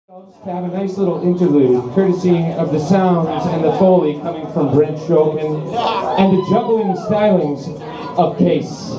To have a nice little interlude, courtesy of the sounds and the foley coming from Brent Shokin and the juggling stylings of Case.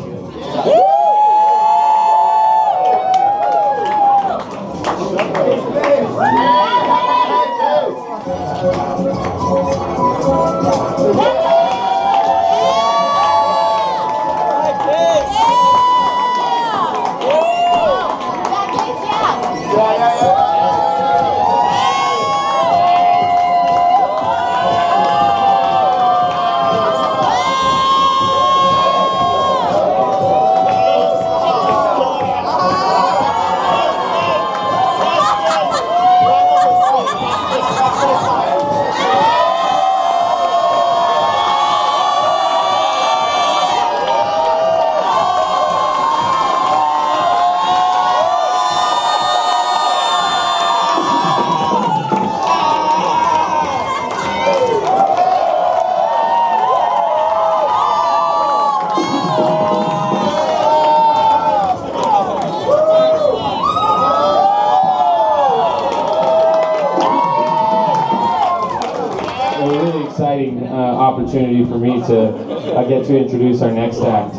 Opportunity for me to get to introduce our next act.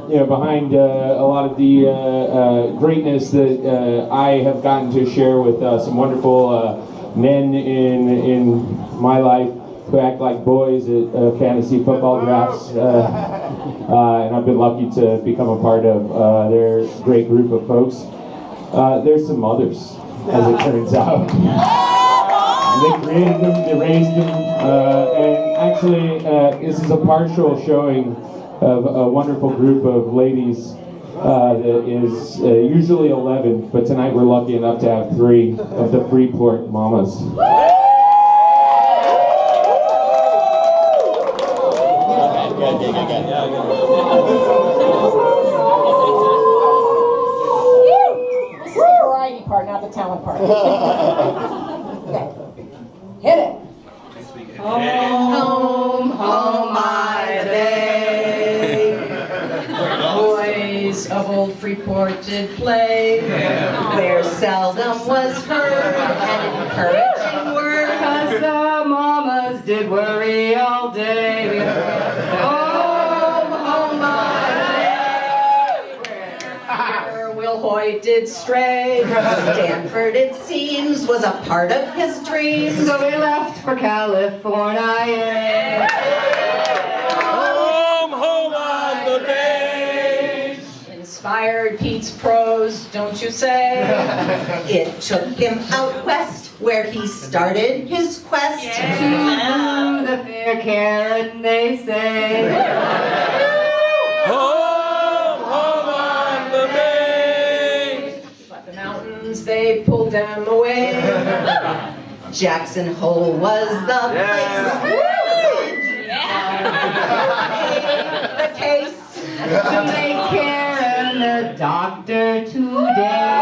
Behind a lot of the greatness that I have gotten to share with some wonderful men in my life who act like boys at fantasy football drafts, and I've been lucky to become a part of their great group of folks. There's some mothers, as it turns out. They created them, they raised them, and actually this is a partial showing of a wonderful group of ladies that is usually 11, but tonight we're lucky enough to have 3 of the Freeport Momas. This is the variety part, not the talent part. Okay. Hit it. Home, home, my day, where boys of old Freeport did play, where seldom was heard an encouraging word, 'cause the mamas did worry all day. Home, home, my day, where Wanghoite did stray. Stanford, it seems, was a part of his dreams, so he left for California. Home, home on the beach. Inspired Pete's prose, don't you say? It took him out west, where he started his quest To the fair Karen, they say. Home, home on the beach. But the mountains, they pulled them away. Jackson Hole was the place. The case To make Karen the doctor today.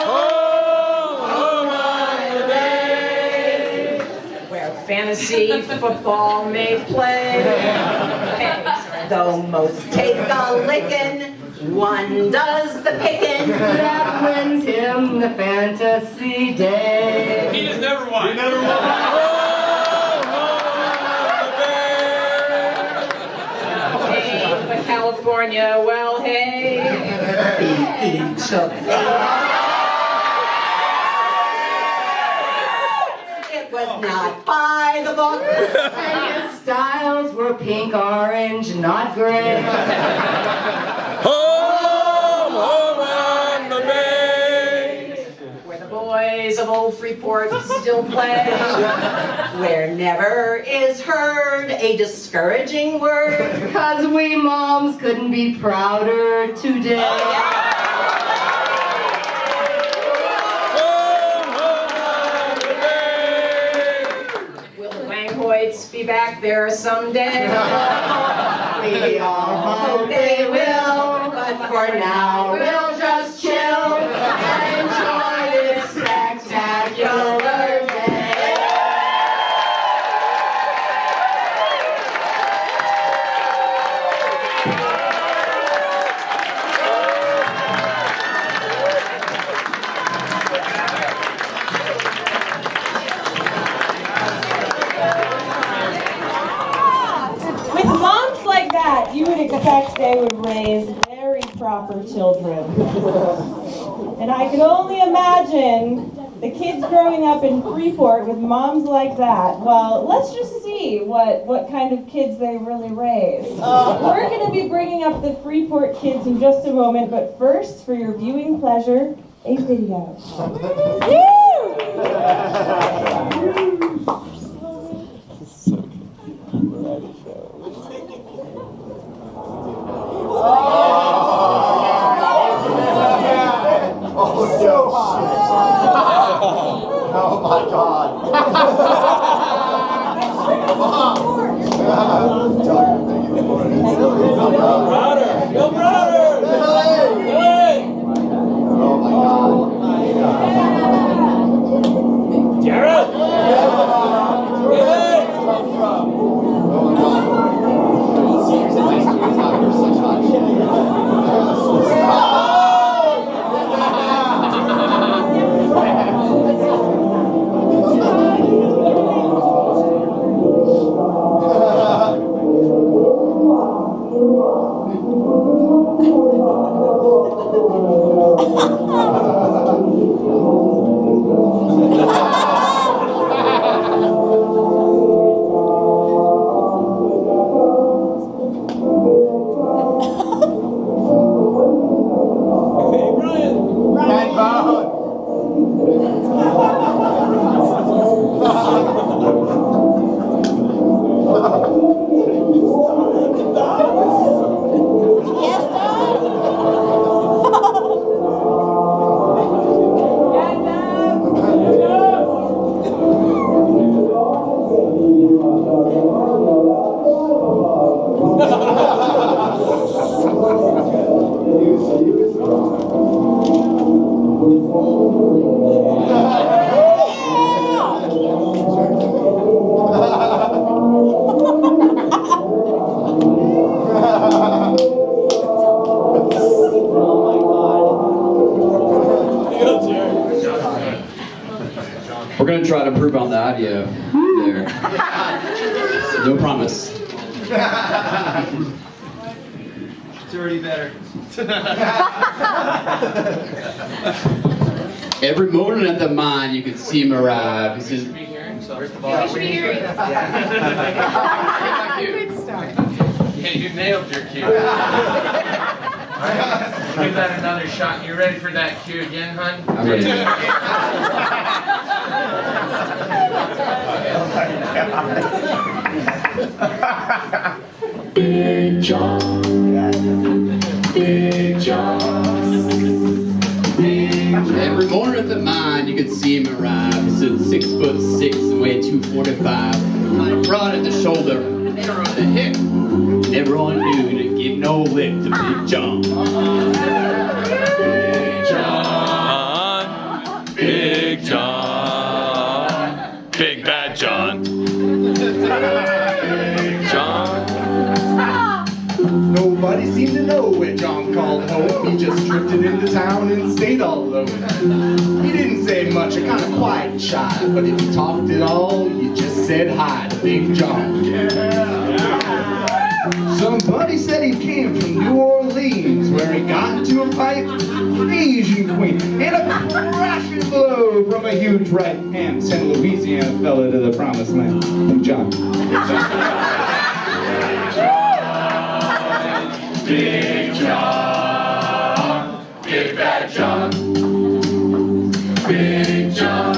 Home, home on the beach. Where fantasy football may play. though most take a lickin', one does the pickin'. That wins him the fantasy day. He just never won. He never won. Hey, but California, well, hey. He took It was not by the book. And his styles were pink, orange, not gray. Home, home on the bay. Where the boys of old Freeport still play. Where never is heard a discouraging word. 'Cause we moms couldn't be prouder today. Wanghoites be back there someday. We all hope they will, but for now we'll just chill and enjoy this spectacular day. that, you would expect they would raise very proper children. And I can only imagine the kids growing up in Freeport with moms like that. Well, let's just see what kind of kids they really raise. We're going to be bringing up the Freeport Kids in just a moment, but first, for your viewing pleasure, a video. Oh my God. Go Browder! Oh my God. Jared! We're going to try to improve on the audio there. No promise. It's already better. Every morning at the mine, you can see him arrive. He says, Where's the ball? Yeah, you nailed your cue. Give that another shot. You ready for that cue again, hun? I'm ready. Big John. Big John. Every morning at the mine, you can see him arrive. He stood 6'6" and weighed 245. Broad at the shoulder, narrow at the hip. And everyone knew to give no lip to Big John. Big John. Big John. Big Bad John. Big John. Nobody seemed to know where John called home. He just drifted into town and stayed all alone. He didn't say much, a kind of quiet and shy, but if you talked at all, you just said hi to Big John. Somebody said he came from New Orleans, where he got into a fight with an Asian queen, and a crashing blow from a huge right hand sent Louisiana fella to the promised land. Big John. Big John. Big Bad John. Big John.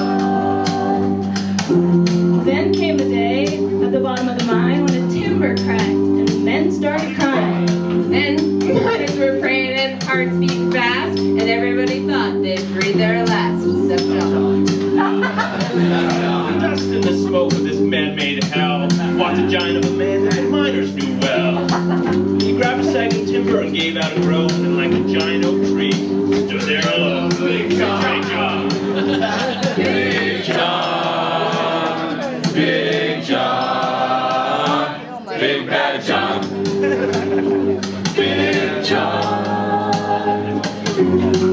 Then came a day at the bottom of the mine when a timber cracked and men started crying. And miners were praying and hearts beating fast, and everybody thought they'd breathe their last, except John. Dust in the smoke of this man-made hell. Walked a giant of a man that the miners knew well. He grabbed a sagging timber and gave out a groan, and like a giant oak tree, stood there alone. Big John. Big John. Big John. Big Bad John. Big John.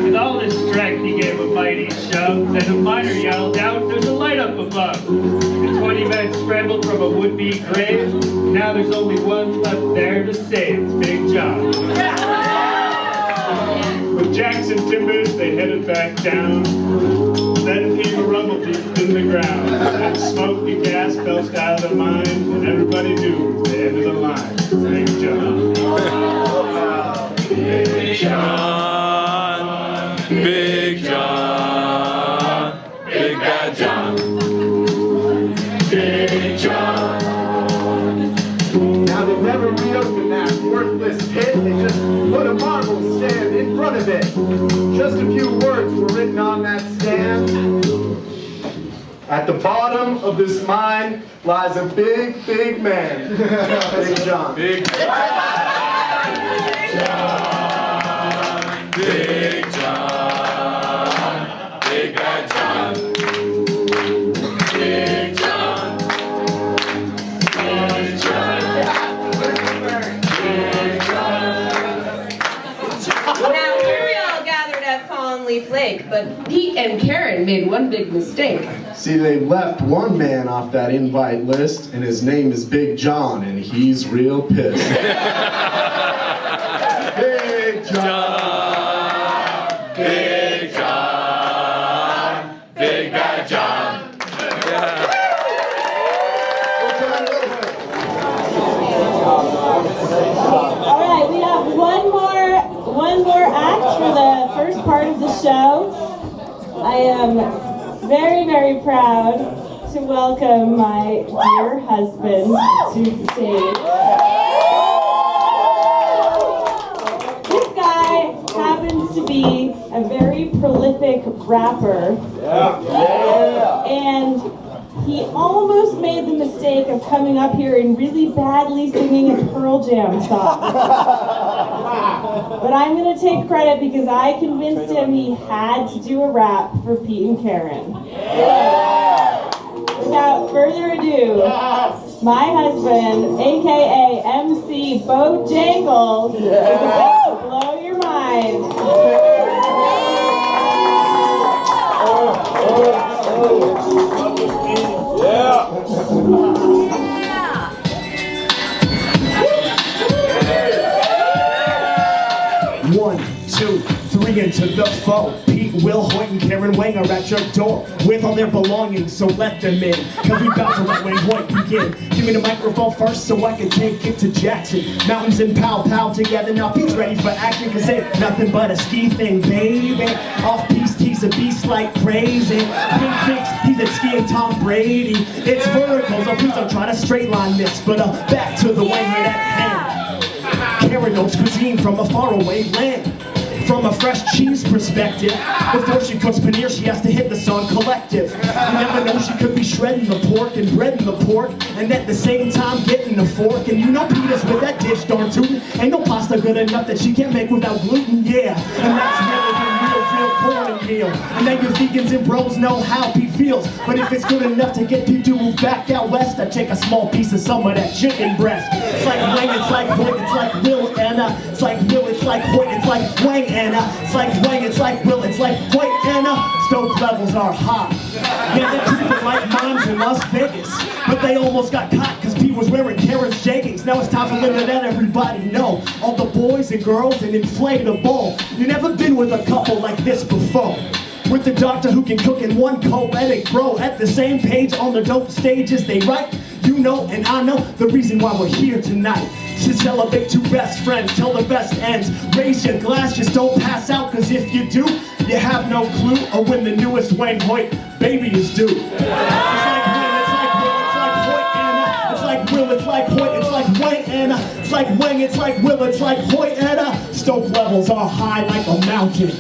With all his strength, he gave a mighty shove. Then a miner yelled out, "There's a light up above!" And 20 Many men scrambled from a would-be grave. Now there's only one left there to save. It's Big John. With Jackson Timbers, they headed back down. Then came a rumble deep in the ground. And smoke and gas belched out of the mine. And everybody knew the end of the line. Big John. Big John, Big John, Big Bad John, Big John. Now they never reopened that worthless pit. They just put a marble stand in front of it. Just a few words were written on that stand. At the bottom of this mine lies a big, big man. Big John. Big John, Big John, Big Bad John, Big John, Big John, Big John. Now here we all gathered at Fallen Leaf Lake, but Pete and Karen made one big mistake. See, they left one man off that invite list, and his name is Big John, and he's real pissed. Big John, Big John, Big Bad John. All right, we have one more act for the first part of the show. I am very, very proud to welcome my dear husband to the stage. This guy happens to be a very prolific rapper. And he almost made the mistake of coming up here and really badly singing a Pearl Jam song. But I'm going to take credit because I convinced him he had to do a rap for Pete and Karen. Without further ado, my husband, aka MC Bojangles, is about to blow your mind. One, two, three into the foe. Pete, Will, Hoyt, and Karen Wang are at your door with all their belongings, so let them in. Cause we about to let Wanghoite begin. Give me the microphone first so I can take it to Jackson. Mountains and pow together. Now Pete's ready for action cause ain't nothing but a ski thing, baby. Off-piste, he's a beast like crazy. Pink thinks he's a skiing Tom Brady. It's vertical, so please don't try to straight line this. But back to the Wanghoite at hand. Karen knows cuisine from a faraway land. From a fresh cheese perspective, before she cooks paneer, she has to hit the song collective. You never know, she could be shredding the pork and breading the pork, and at the same time getting the fork. And you know Peter's with that dish, darn tootin'. Ain't no pasta good enough that she can't make without gluten, yeah. And that's real corn and meal. And then your vegans and bros know how Pete feels. But if it's good enough to get Pete to move back out west, I take a small piece of some of that chicken breast. It's like Wang, it's like Hoyt, it's like Will, Anna. It's like Will, it's like Hoyt, it's like Wang, Anna. It's like Wang, it's like Will, it's like Hoyt, Anna. Stoke levels are high. Yeah, they're treated like moms in Las Vegas. But they almost got caught cause Pete was wearing Karen's jeggings. Now it's time for them to let everybody know. All the boys and girls and inflatable. You never been with a couple like this before. With the doctor who can cook and one co-edic bro at the same page on the dope stages they write. You know and I know the reason why we're here tonight. To celebrate two best friends, tell the best ends. Raise your glass, just don't pass out, cause if you do, you have no clue of when the newest Wanghoite baby is due. It's like Wang, it's like Will, it's like Hoyt, Anna. It's like Will, it's like Hoyt, it's like Wang, Anna. It's like Wang, it's like Will, it's like Hoyt, Anna. Stoke levels are high like a mountain.